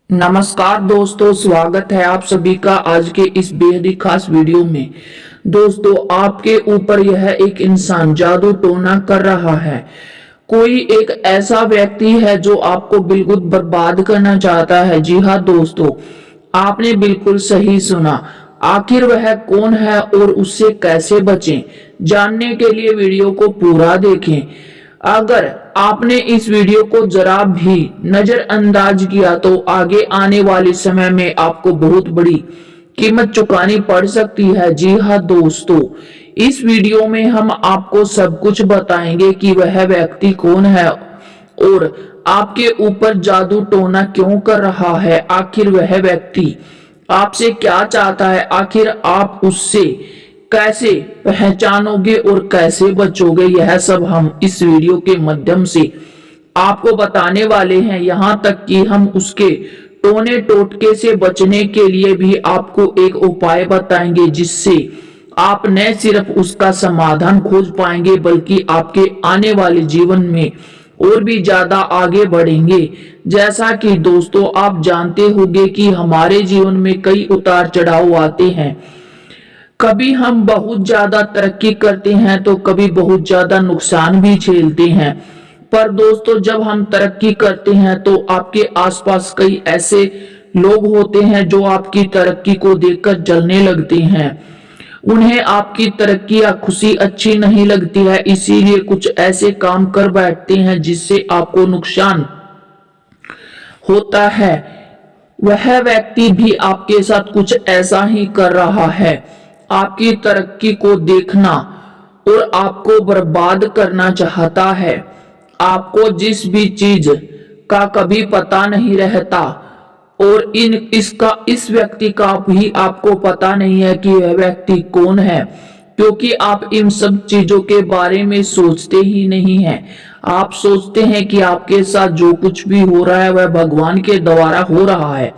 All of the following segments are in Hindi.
नमस्कार दोस्तों, स्वागत है आप सभी का आज के इस बेहद ही खास वीडियो में। दोस्तों, आपके ऊपर यह एक इंसान जादू टोना कर रहा है। कोई एक ऐसा व्यक्ति है जो आपको बिल्कुल बर्बाद करना चाहता है। जी हाँ दोस्तों, आपने बिल्कुल सही सुना। आखिर वह कौन है और उससे कैसे बचें, जानने के लिए वीडियो को पूरा देखें। अगर आपने इस वीडियो को जरा भी नजरअंदाज किया तो आगे आने वाले समय में आपको बहुत बड़ी कीमत चुकानी पड़ सकती है। जी हाँ दोस्तों, इस वीडियो में हम आपको सब कुछ बताएंगे कि वह व्यक्ति कौन है और आपके ऊपर जादू टोना क्यों कर रहा है। आखिर वह व्यक्ति आपसे क्या चाहता है, आखिर आप उससे कैसे पहचानोगे और कैसे बचोगे, यह सब हम इस वीडियो के माध्यम से आपको बताने वाले हैं। यहाँ तक कि हम उसके टोने टोटके से बचने के लिए भी आपको एक उपाय बताएंगे, जिससे आप न सिर्फ उसका समाधान खोज पाएंगे बल्कि आपके आने वाले जीवन में और भी ज्यादा आगे बढ़ेंगे। जैसा कि दोस्तों आप जानते होंगे कि हमारे जीवन में कई उतार चढ़ाव आते हैं। कभी हम बहुत ज्यादा तरक्की करते हैं तो कभी बहुत ज्यादा नुकसान भी झेलते हैं। पर दोस्तों, जब हम तरक्की करते हैं तो आपके आसपास कई ऐसे लोग होते हैं जो आपकी तरक्की को देखकर जलने लगते हैं। उन्हें आपकी तरक्की या खुशी अच्छी नहीं लगती है, इसीलिए कुछ ऐसे काम कर बैठते हैं जिससे आपको नुकसान होता है। वह व्यक्ति भी आपके साथ कुछ ऐसा ही कर रहा है। आपकी तरक्की को देखना और आपको बर्बाद करना चाहता है। आपको जिस भी चीज का कभी पता नहीं रहता और इस व्यक्ति का भी आपको पता नहीं है कि यह व्यक्ति कौन है, क्योंकि आप इन सब चीजों के बारे में सोचते ही नहीं हैं। आप सोचते हैं कि आपके साथ जो कुछ भी हो रहा है वह भगवान के द्वारा हो रहा है।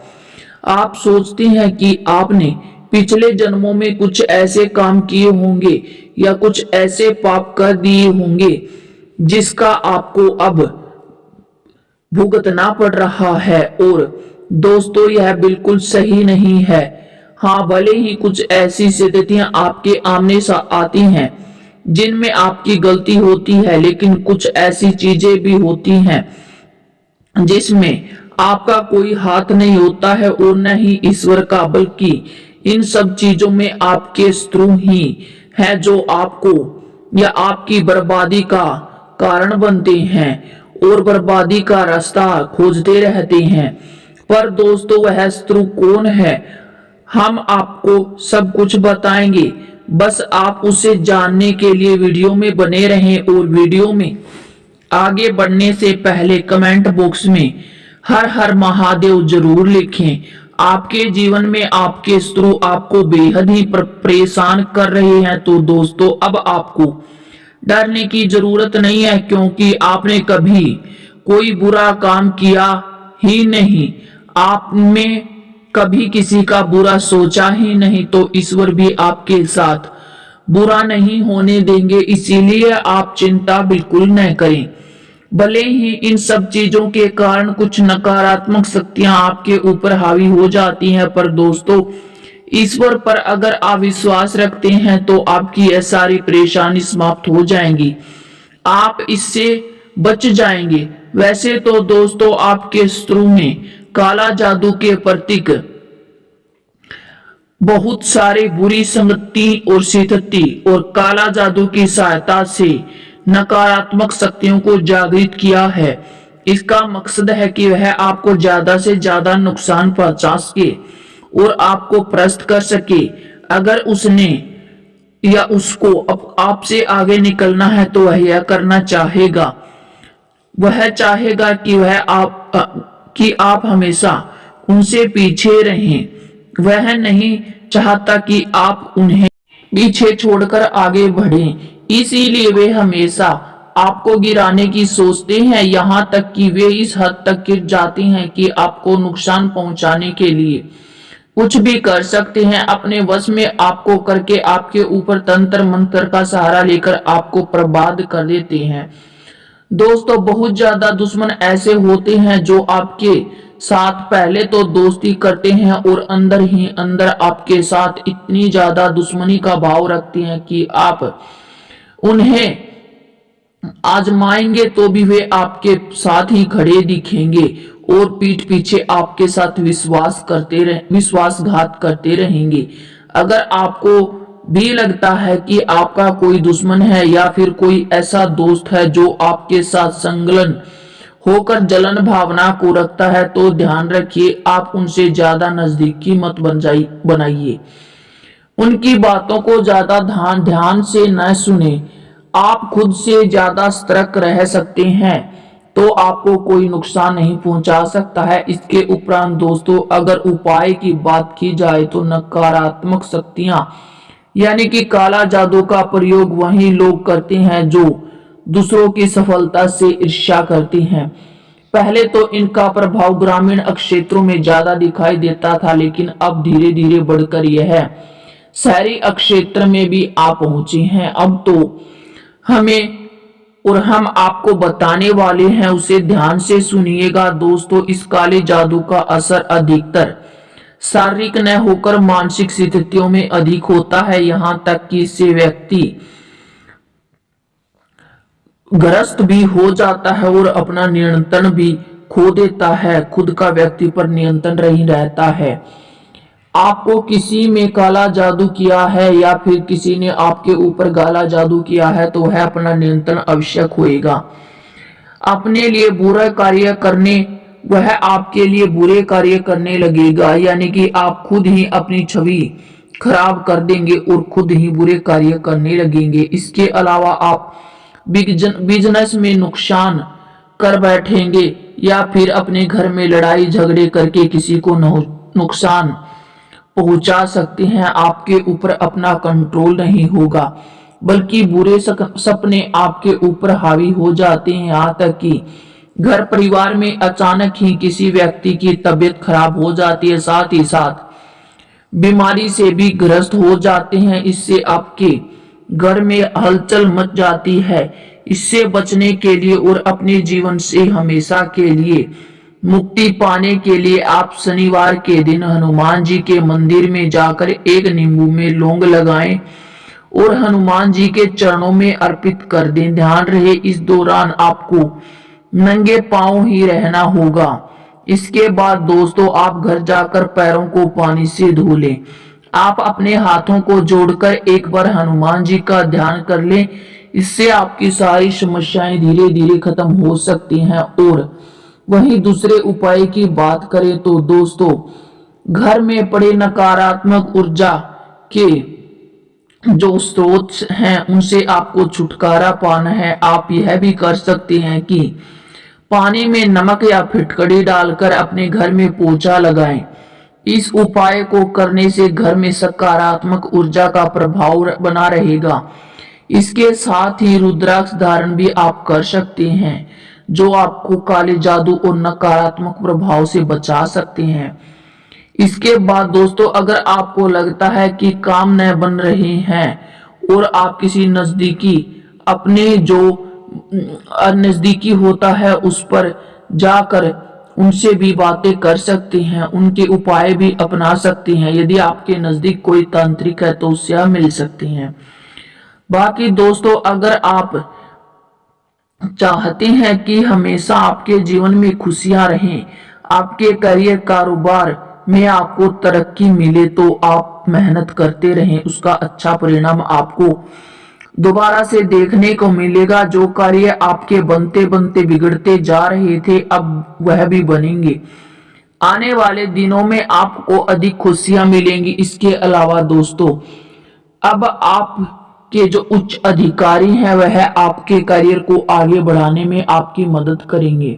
आप सोचते हैं कि आपने पिछले जन्मों में कुछ ऐसे काम किए होंगे या कुछ ऐसे पाप कर दिए होंगे जिसका आपको अब भुगतना पड़ रहा है। और दोस्तों, यह बिल्कुल सही नहीं है। हाँ, भले ही कुछ ऐसी स्थितियां आपके आमने आती हैं जिनमें आपकी गलती होती है, लेकिन कुछ ऐसी चीजें भी होती हैं जिसमें आपका कोई हाथ नहीं होता है और न ही ईश्वर का, बल्कि इन सब चीजों में आपके शत्रु ही है जो आपको या आपकी बर्बादी का कारण बनते हैं और बर्बादी का रास्ता खोजते रहते हैं। पर दोस्तों, वह शत्रु कौन है, हम आपको सब कुछ बताएंगे। बस आप उसे जानने के लिए वीडियो में बने रहें और वीडियो में आगे बढ़ने से पहले कमेंट बॉक्स में हर हर महादेव जरूर लिखें। आपके जीवन में आपके शत्रु आपको बेहद ही परेशान कर रहे हैं, तो दोस्तों अब आपको डरने की जरूरत नहीं है, क्योंकि आपने कभी कोई बुरा काम किया ही नहीं। आपने कभी किसी का बुरा सोचा ही नहीं, तो ईश्वर भी आपके साथ बुरा नहीं होने देंगे। इसीलिए आप चिंता बिल्कुल न करें। भले ही इन सब चीजों के कारण कुछ नकारात्मक शक्तियां आपके ऊपर हावी हो जाती हैं, पर दोस्तों ईश्वर पर अगर आप विश्वास रखते हैं तो आपकी यह सारी परेशानी समाप्त हो जाएंगी, आप इससे बच जाएंगे। वैसे तो दोस्तों, आपके शत्रु में काला जादू के प्रतीक बहुत सारे बुरी संगति और स्थिति और काला जादू की सहायता से नकारात्मक शक्तियों को जागृत किया है। इसका मकसद है कि वह आपको ज्यादा से ज्यादा नुकसान पहुंचा सके और आपको परास्त कर सके। अगर उसने या उसको आपसे आगे निकलना है तो वह यह करना चाहेगा। वह चाहेगा कि आप हमेशा उनसे पीछे रहें। वह नहीं चाहता कि आप उन्हें पीछे छोड़कर आगे बढ़ें। इसीलिए वे हमेशा आपको गिराने की सोचते हैं, यहाँ तक कि वे इस हद तक गिर जाते हैं कि आपको नुकसान पहुंचाने के लिए कुछ भी कर सकते हैं। अपने वश में आपको करके आपके ऊपर तंत्र मंत्र का सहारा लेकर आपको बर्बाद कर देते हैं। दोस्तों, बहुत ज्यादा दुश्मन ऐसे होते हैं जो आपके साथ पहले तो दोस्ती करते हैं और अंदर ही अंदर आपके साथ इतनी ज्यादा दुश्मनी का भाव रखते हैं कि आप उन्हें आजमाएंगे तो भी वे आपके साथ ही खड़े दिखेंगे और पीठ पीछे आपके साथ विश्वासघात करते रहेंगे। अगर आपको भी लगता है कि आपका कोई दुश्मन है या फिर कोई ऐसा दोस्त है जो आपके साथ संलग्न होकर जलन भावना को रखता है, तो ध्यान रखिए आप उनसे ज्यादा नजदीकी मत बनाइए। उनकी बातों को ज्यादा ध्यान से न सुने। आप खुद से ज्यादा सतर्क रह सकते हैं तो आपको कोई नुकसान नहीं पहुंचा सकता है। इसके उपरांत दोस्तों, अगर उपाय की बात की जाए तो नकारात्मक शक्तियां यानी कि काला जादू का प्रयोग वही लोग करते हैं जो दूसरों की सफलता से ईर्ष्या करते हैं। पहले तो इनका प्रभाव ग्रामीण क्षेत्रों में ज्यादा दिखाई देता था, लेकिन अब धीरे धीरे बढ़कर यह शहरी क्षेत्र में भी आ पहुंचे हैं। अब तो हम आपको बताने वाले हैं, उसे ध्यान से सुनिएगा दोस्तों। इस काले जादू का असर अधिकतर शारीरिक न होकर मानसिक स्थितियों में अधिक होता है, यहां तक कि इससे व्यक्ति ग्रस्त भी हो जाता है और अपना नियंत्रण भी खो देता है। खुद का व्यक्ति पर नियंत्रण नहीं रहता है। आपको किसी में काला जादू किया है या फिर किसी ने आपके ऊपर काला जादू किया है तो वह अपना नियंत्रण आवश्यक होएगा। अपने लिए बुरा कार्य करने वह आपके लिए बुरे कार्य करने लगेगा, यानी कि आप खुद ही अपनी छवि खराब कर देंगे और खुद ही बुरे कार्य करने लगेंगे। इसके अलावा आप बिजनेस में नुकसान कर बैठेंगे या फिर अपने घर में लड़ाई झगड़े करके किसी को नुकसान पहुंचा सकते हैं। आपके ऊपर अपना कंट्रोल नहीं होगा, बल्कि बुरे सपने आपके ऊपर हावी हो जाते हैं। यहाँ तक कि घर परिवार में अचानक ही किसी व्यक्ति की तबीयत खराब हो जाती है, साथ ही साथ बीमारी से भी ग्रस्त हो जाते हैं। इससे आपके घर में हलचल मच जाती है। इससे बचने के लिए और अपने जीवन से हमेशा के लिए मुक्ति पाने के लिए आप शनिवार के दिन हनुमान जी के मंदिर में जाकर एक नींबू में लौंग लगाएं और हनुमान जी के चरणों में अर्पित कर दें। ध्यान रहे इस दौरान आपको नंगे पांव ही रहना होगा। इसके बाद दोस्तों, आप घर जाकर पैरों को पानी से धो लें। आप अपने हाथों को जोड़कर एक बार हनुमान जी का ध्यान कर लें। इससे आपकी सारी समस्याएं धीरे धीरे खत्म हो सकती हैं। और वहीं दूसरे उपाय की बात करें तो दोस्तों, घर में पड़े नकारात्मक ऊर्जा के जो स्रोत हैं उनसे आपको छुटकारा पाना है। आप यह भी कर सकते हैं कि पानी में नमक या फिटकड़ी डालकर अपने घर में पोछा लगाएं। इस उपाय को करने से घर में सकारात्मक ऊर्जा का प्रभाव बना रहेगा। इसके साथ ही रुद्राक्ष धारण भी आप कर सकते हैं, जो आपको काले जादू और नकारात्मक प्रभाव से बचा सकते हैं। इसके बाद दोस्तों, अगर आपको लगता है कि काम न बन रहे हैं और आप किसी नजदीकी अपने जो नजदीकी होता है उस पर जाकर उनसे भी बातें कर सकते हैं, उनके उपाय भी अपना सकते हैं। यदि आपके नजदीक कोई तांत्रिक है तो उससे आप मिल सकते हैं। बाकी दोस्तों, अगर आप चाहते हैं कि हमेशा आपके जीवन में खुशियां रहें, आपके करियर कारोबार में आपको तरक्की मिले, तो आप मेहनत करते रहें। उसका अच्छा परिणाम आपको दोबारा से देखने को मिलेगा। जो कार्य आपके बनते बनते बिगड़ते जा रहे थे, अब वह भी बनेंगे। आने वाले दिनों में आपको अधिक खुशियां मिलेंगी। इसके अलावा दोस्तों, अब आपके जो उच्च अधिकारी हैं वह आपके करियर को आगे बढ़ाने में आपकी मदद करेंगे।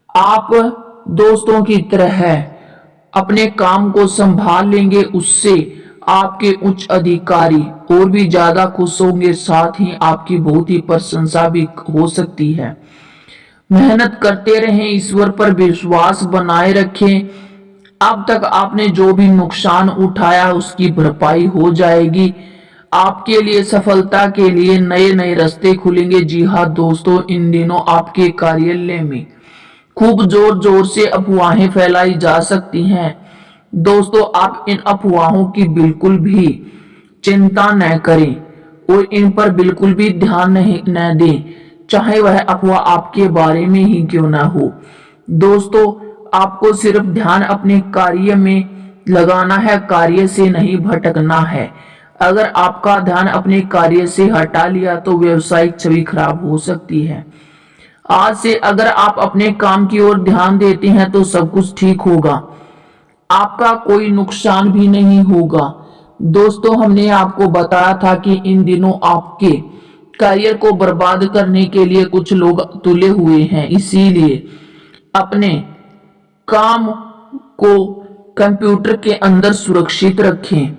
आप दोस्तों की तरह अपने काम को संभाल लेंगे, उससे आपके उच्च अधिकारी और भी ज्यादा खुश होंगे। साथ ही आपकी बहुत ही प्रशंसा भी हो सकती है। मेहनत करते रहें, ईश्वर पर विश्वास बनाए रखें। अब तक आपने जो भी नुकसान उठाया उसकी भरपाई हो जाएगी। आपके लिए सफलता के लिए नए नए रास्ते खुलेंगे। जी हाँ दोस्तों, इन दिनों आपके कार्यालय में खूब जोर जोर से अफवाहें फैलाई जा सकती हैं। दोस्तों, आप इन अफवाहों की बिल्कुल भी चिंता न करें और इन पर बिल्कुल भी ध्यान नहीं न दें, चाहे वह अफवाह आपके बारे में ही क्यों ना हो। दोस्तों, आपको सिर्फ ध्यान अपने कार्य में लगाना है, कार्य से नहीं भटकना है। अगर आपका ध्यान अपने कार्य से हटा लिया तो व्यवसायिक छवि खराब हो सकती है। आज से अगर आप अपने काम की ओर ध्यान देते हैं तो सब कुछ ठीक होगा, आपका कोई नुकसान भी नहीं होगा। दोस्तों, हमने आपको बताया था कि इन दिनों आपके करियर को बर्बाद करने के लिए कुछ लोग तुले हुए हैं, इसीलिए अपने काम को कंप्यूटर के अंदर सुरक्षित रखें।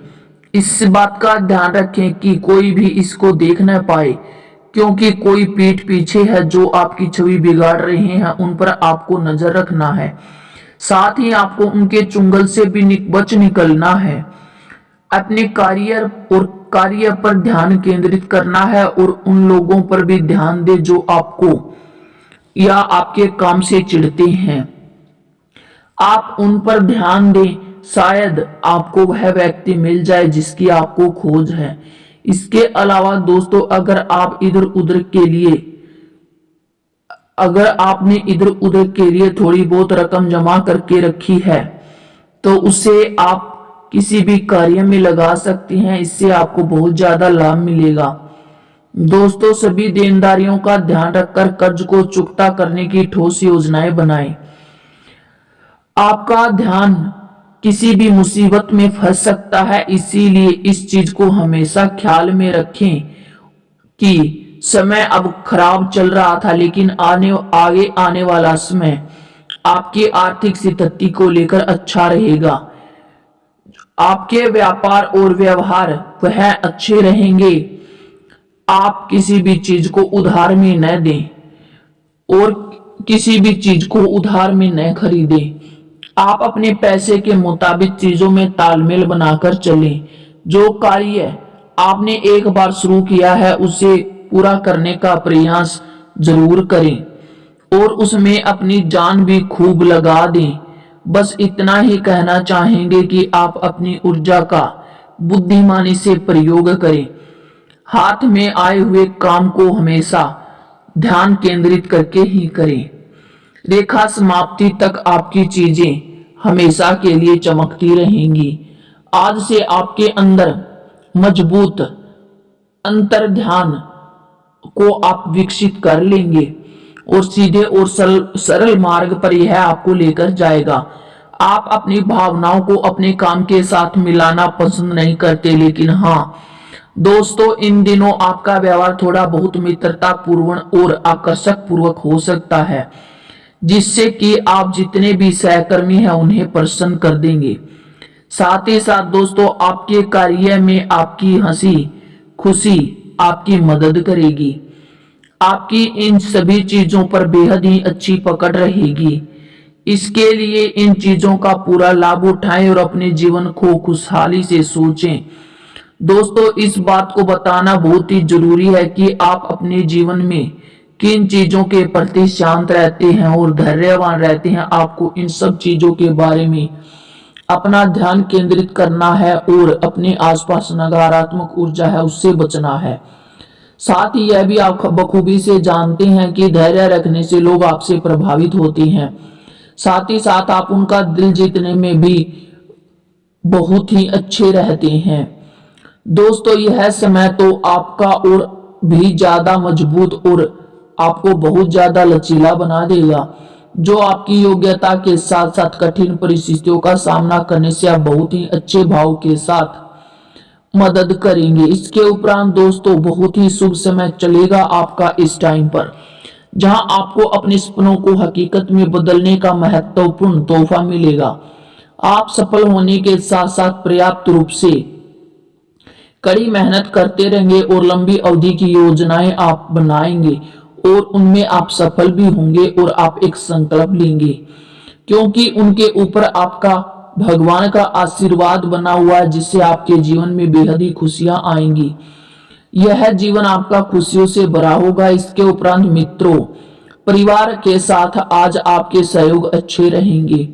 इस बात का ध्यान रखें कि कोई भी इसको देख न पाए, क्योंकि कोई पीठ पीछे है जो आपकी छवि बिगाड़ रहे हैं, उन पर आपको नजर रखना है। साथ ही आपको उनके चुंगल से भी बच निकलना है। अपने कार्य पर ध्यान केंद्रित करना है और उन लोगों पर भी ध्यान दे जो आपको या आपके काम से चिढ़ते हैं। आप उन पर ध्यान दें, शायद आपको वह व्यक्ति मिल जाए जिसकी आपको खोज है। इसके अलावा दोस्तों, अगर आपने इधर उधर के लिए थोड़ी बहुत रकम जमा करके रखी है तो उसे आप किसी भी कार्य में लगा सकती हैं, इससे आपको बहुत ज्यादा लाभ मिलेगा। दोस्तों, सभी देनदारियों का ध्यान रखकर कर्ज को चुकता करने की ठोस योजनाएं बनाएं। आपका ध्यान किसी भी मुसीबत में फंस सकता है, इसीलिए इस चीज को हमेशा ख्याल में रखें कि समय अब खराब चल रहा था, लेकिन आगे आने वाला समय आपकी आर्थिक स्थिति को लेकर अच्छा रहेगा। आपके व्यापार और व्यवहार वह अच्छे रहेंगे। आप किसी भी चीज को उधार में न दें और किसी भी चीज को उधार में न खरीदें। आप अपने पैसे के मुताबिक चीजों में तालमेल बनाकर चलें। जो कार्य आपने एक बार शुरू किया है उसे पूरा करने का प्रयास जरूर करें और उसमें अपनी जान भी खूब लगा दें। बस इतना ही कहना चाहेंगे कि आप अपनी ऊर्जा का बुद्धिमानी से प्रयोग करें। हाथ में आए हुए काम को हमेशा ध्यान केंद्रित करके ही करें। रेखा समाप्ति तक आपकी चीजें हमेशा के लिए चमकती रहेंगी। आज से आपके अंदर मजबूत अंतर ध्यान को आप विकसित कर लेंगे और सीधे और सरल मार्ग पर यह आपको लेकर जाएगा। आप अपनी भावनाओं को अपने काम के साथ मिलाना पसंद नहीं करते, लेकिन हाँ दोस्तों, इन दिनों आपका व्यवहार थोड़ा बहुत मित्रता पूर्ण और आकर्षक पूर्वक हो सकता है, जिससे कि आप जितने भी सहकर्मी हैं उन्हें प्रसन्न कर देंगे। साथ ही साथ दोस्तों, आपके कार्य में आपकी हंसी खुशी आपकी मदद करेगी। आपकी इन सभी चीजों पर बेहद ही अच्छी पकड़ रहेगी। इसके लिए इन चीजों का पूरा लाभ उठाएं और अपने जीवन को खुशहाली से सोचें। दोस्तों, इस बात को बताना बहुत ही जरूरी है कि आप अपने जीवन में किन चीजों के प्रति शांत रहते हैं और धैर्यवान रहते हैं। आपको इन सब चीजों के बारे में अपना ध्यान केंद्रित करना है और अपने आसपास नकारात्मक ऊर्जा है उससे बचना है। साथ ही यह भी आप बखूबी से जानते हैं कि धैर्य रखने से लोग आपसे प्रभावित होते हैं। साथ ही साथ आप उनका दिल जीतने में भी बहुत ही अच्छे रहते हैं। दोस्तों, यह समय तो आपका और भी ज्यादा मजबूत और आपको बहुत ज्यादा लचीला बना देगा, जो आपकी योग्यता के साथ साथ कठिन परिस्थितियों का सामना करने से आप बहुत ही अच्छे भाव के साथ मदद करेंगे। इसके उपरांत दोस्तों, बहुत ही शुभ समय चलेगा आपका इस टाइम पर, जहां आपको अपने सपनों को हकीकत में बदलने का महत्वपूर्ण तोहफा मिलेगा। आप सफल होने के साथ साथ पर्याप्त रूप से कड़ी मेहनत करते रहेंगे और लंबी अवधि की योजनाएं आप बनाएंगे और उनमें आप सफल भी होंगे और आप एक संकल्प लेंगे, क्योंकि उनके ऊपर आपका भगवान का आशीर्वाद बना हुआ है, जिससे आपके जीवन में बेहद ही खुशियां आएंगी। यह जीवन आपका खुशियों से भरा होगा। इसके उपरांत मित्रों, परिवार के साथ आज आपके सहयोग अच्छे रहेंगे।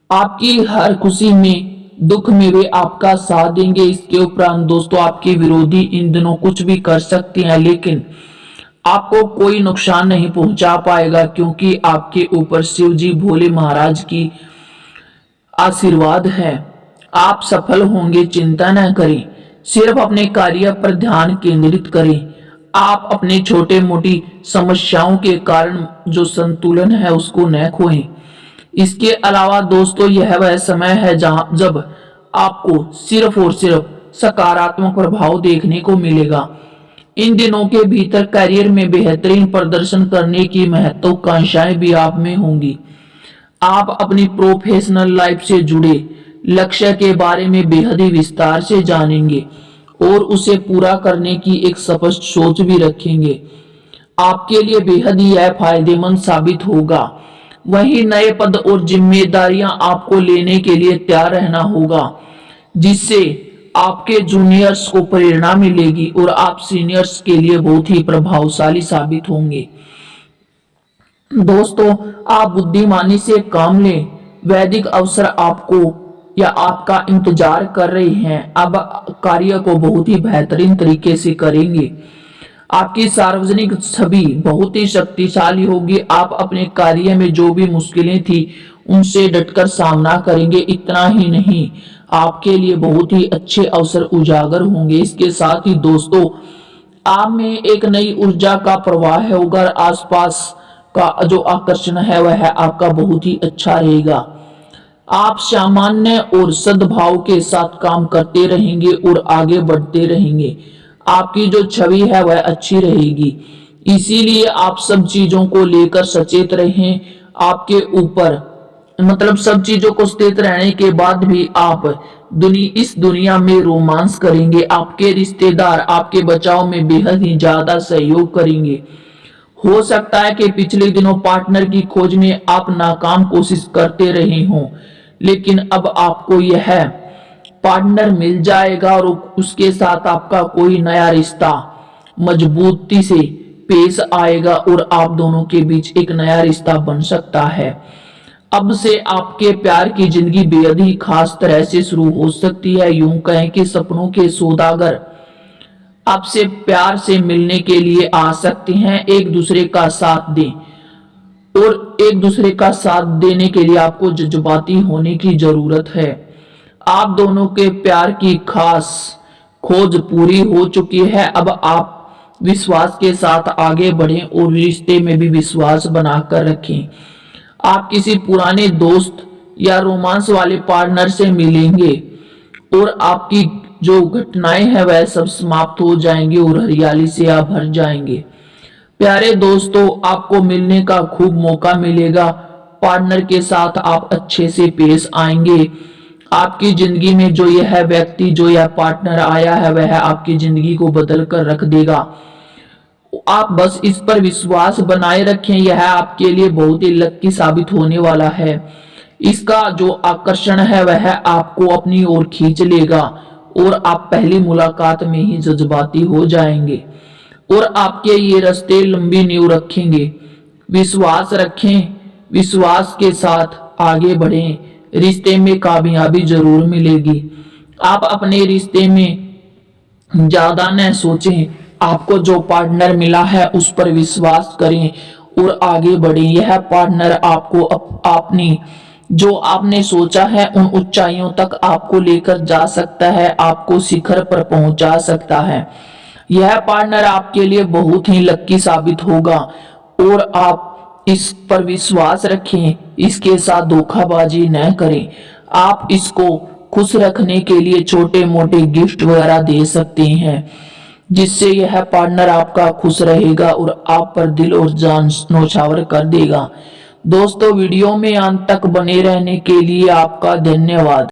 आपकी हर खुशी में दुख में वे आपका साथ देंगे। इसके उपरांत दोस्तों आपके विरोधी इन दिनों कुछ भी कर सकते हैं, लेकिन आपको कोई नुकसान नहीं पहुंचा पाएगा, क्योंकि आपके ऊपर शिव जी भोले महाराज की आशीर्वाद है। आप सफल होंगे, चिंता न करें, सिर्फ अपने कार्य पर ध्यान केंद्रित करें। आप अपने छोटे मोटी समस्याओं के कारण जो संतुलन है उसको न खोएं। इसके अलावा दोस्तों यह वह समय है जब आपको सिर्फ और सिर्फ सकारात्मक प्रभाव देखने को मिलेगा। इन दिनों के भीतर करियर में बेहतरीन प्रदर्शन करने की महत्वाकांक्षाएं भी आप में होंगी। आप अपनी प्रोफेशनल लाइफ से जुड़े लक्ष्य के बारे में बेहद ही विस्तार से जानेंगे और उसे पूरा करने की एक स्पष्ट सोच भी रखेंगे। आपके लिए बेहद ही यह फायदेमंद साबित होगा। वहीं नए पद और जिम्मेदारियां आपको लेने के लिए तैयार रहना होगा, जिससे आपके जूनियर्स को प्रेरणा मिलेगी और आप सीनियर्स के लिए बहुत ही प्रभावशाली साबित होंगे। दोस्तों आप बुद्धिमानी से काम लें। वैदिक अवसर आपको या आपका इंतजार कर रहे हैं। अब कार्य को बहुत ही बेहतरीन तरीके से करेंगे। आपकी सार्वजनिक छवि बहुत ही शक्तिशाली होगी। आप अपने कार्य में जो भी मुश्किलें थी उनसे डटकर सामना करेंगे। इतना ही नहीं, आपके लिए बहुत ही अच्छे अवसर उजागर होंगे। इसके साथ ही दोस्तों आप में एक नई ऊर्जा का प्रवाह होगा। आसपास का जो आकर्षण है वह आपका बहुत ही अच्छा रहेगा। आप सामान्य और सद्भाव के साथ काम करते रहेंगे और आगे बढ़ते रहेंगे। आपकी जो छवि है वह अच्छी रहेगी, इसीलिए आप सब चीजों को लेकर सचेत रहें। आपके ऊपर सब चीजों को सचेत रहने के बाद भी आप इस दुनिया में रोमांस करेंगे। आपके रिश्तेदार आपके बचाव में बेहद ही ज्यादा सहयोग करेंगे। हो सकता है कि पिछले दिनों पार्टनर की खोज में आप नाकाम कोशिश करते रहे हों, लेकिन अब आपको यह पार्टनर मिल जाएगा और उसके साथ आपका कोई नया रिश्ता मजबूती से पेश आएगा और आप दोनों के बीच एक नया रिश्ता बन सकता है। अब से आपके प्यार की जिंदगी बेहद ही खास तरह से शुरू हो सकती है। यूं कहें कि सपनों के सौदागर आपसे प्यार से मिलने के लिए आ सकते हैं। एक दूसरे का साथ दें और एक दूसरे का साथ देने के लिए आपको जज्बाती होने की जरूरत है। आप दोनों के प्यार की खास खोज पूरी हो चुकी है। अब आप विश्वास के साथ आगे बढ़ें और रिश्ते में भी विश्वास बनाकर रखें। आप किसी पुराने दोस्त या रोमांस वाले पार्टनर से मिलेंगे और आपकी जो घटनाएं हैं वह सब समाप्त हो जाएंगी और हरियाली से आप भर जाएंगे। प्यारे दोस्तों आपको मिलने का खूब मौका मिलेगा। पार्टनर के साथ आप अच्छे से पेश आएंगे। आपकी जिंदगी में जो यह व्यक्ति जो यह पार्टनर आया है वह आपकी जिंदगी को बदल कर रख देगा। आप बस इस पर विश्वास बनाए रखें। यह आपके लिए बहुत ही लकी साबित होने वाला है। इसका जो आकर्षण है वह आपको अपनी ओर खींच लेगा और आप पहली मुलाकात में ही जज्बाती हो जाएंगे और आपके ये रास्ते लंबी नींव रखेंगे। विश्वास रखें, विश्वास के साथ आगे बढ़ें। रिश्ते में कामयाबी जरूर मिलेगी। आप अपने रिश्ते में ज्यादा न सोचें। आपको जो पार्टनर मिला है उस पर विश्वास करें और आगे बढ़ें। यह पार्टनर आपको अपनी जो आपने सोचा है उन ऊंचाइयों तक आपको लेकर जा सकता है, आपको शिखर पर पहुंचा सकता है। यह पार्टनर आपके लिए बहुत ही लकी साबित होगा और आप इस पर विश्वास रखें। इसके साथ धोखाबाजी न करें। आप इसको खुश रखने के लिए छोटे मोटे गिफ्ट वगैरह दे सकते हैं, जिससे यह पार्टनर आपका खुश रहेगा और आप पर दिल और जान न्यौछावर कर देगा। दोस्तों वीडियो में अंत तक बने रहने के लिए आपका धन्यवाद।